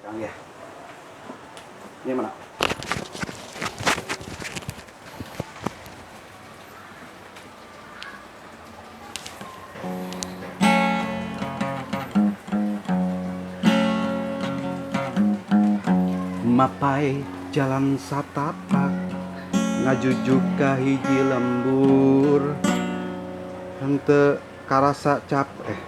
Kang ya. Ini mana? Mapai jalan satapak ngajujuk ka hiji lembur henteu karasa capek.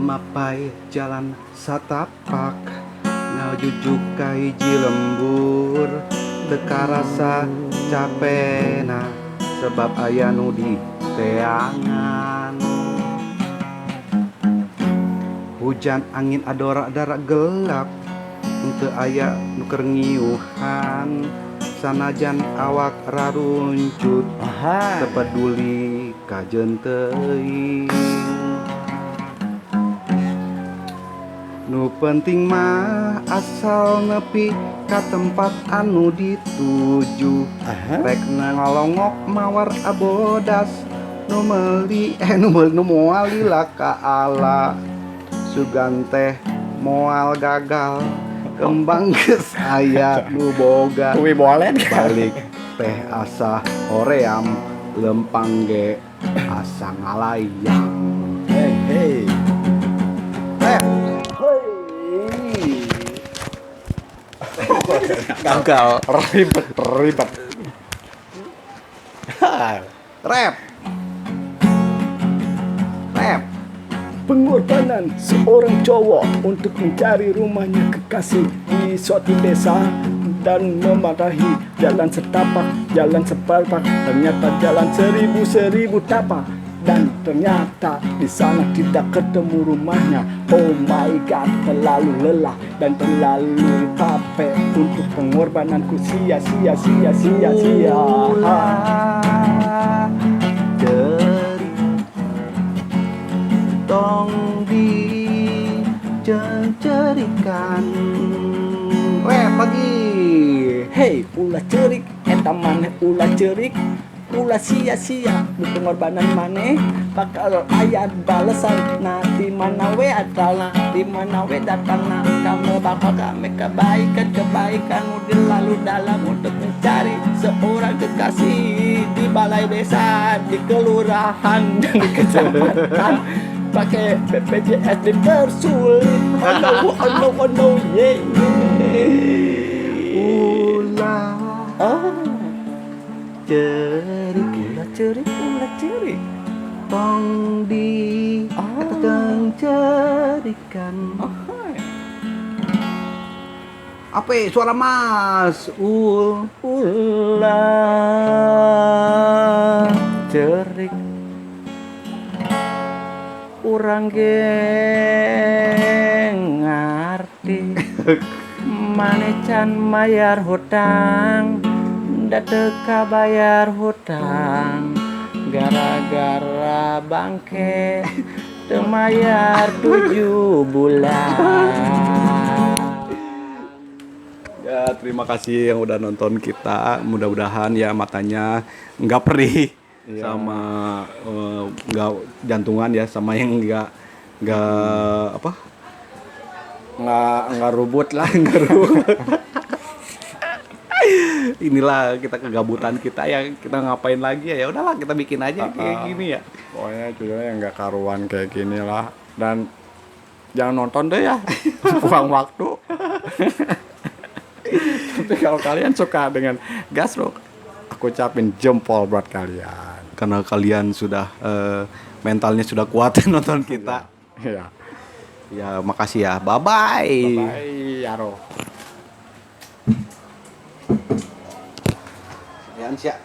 Mapai jalan satapak ngajujuk ka hiji lembur teu karasa capena sebab aya nu di teangan. Hujan angin adorak-darak gelap henteu aya nu keur ngiuhan sanajan awak raruncut teu peduli ka jeun teuing. Nu penting mah asal nepi ka tempat anu dituju. Rek ngalongok mawar abodas nu meuli nu moal lila ka ala. Sugan teh moal gagal kembang geus aya nu boga. Kuwi bolen Balik teh asa hoream lempang ge asa ngalayang. Hei. Gagal. Ribet. Rap. Pengorbanan seorang cowok untuk mencari rumahnya kekasih di suatu desa dan memarahi jalan setapak, jalan seperempat, ternyata jalan seribu tapak. Dan ternyata di sana tidak ketemu rumahnya. Oh my god, terlalu lelah dan terlalu capek untuk pengorbananku sia-sia. Tong dicerikan rap lagi. Hei, ulah cerik, eta maneh ulah cerik, ulah sia-sia di pengorbanan maneh bakal aya balesan. Nah di mana we atalna, di mana we datangna, kamu bakal kami kebaikan udah lalu dalam untuk mencari seorang kekasih di balai desa, di kelurahan dan di kecamatan. Pakai BPJS di tersulit. Oh no, yeah. Ulah cerik tong di teng cerikan. Apa suara mas? Ulah cerik urang ge ngarti mane can mayar hutang da teu kabayar hutang gara-gara bangke teu mayar 7 bulan. Ya terima kasih yang udah nonton kita. Mudah-mudahan ya matanya nggak perih. Iya. Sama nggak jantungan ya, sama yang nggak rubut lah, nggak rubut. Inilah kita kegabutan kita ya, kita ngapain lagi ya udahlah kita bikin aja kayak gini ya. Pokoknya judulnya yang nggak karuan kayak gini lah, dan jangan nonton deh ya. Buang waktu. Tapi kalau kalian suka dengan Gasro, aku ucapin jempol buat kalian. Karena kalian sudah mentalnya sudah kuat nonton kita. Iya. Ya makasih ya. Bye-bye. Bye-bye, Yaro. Ayan siya.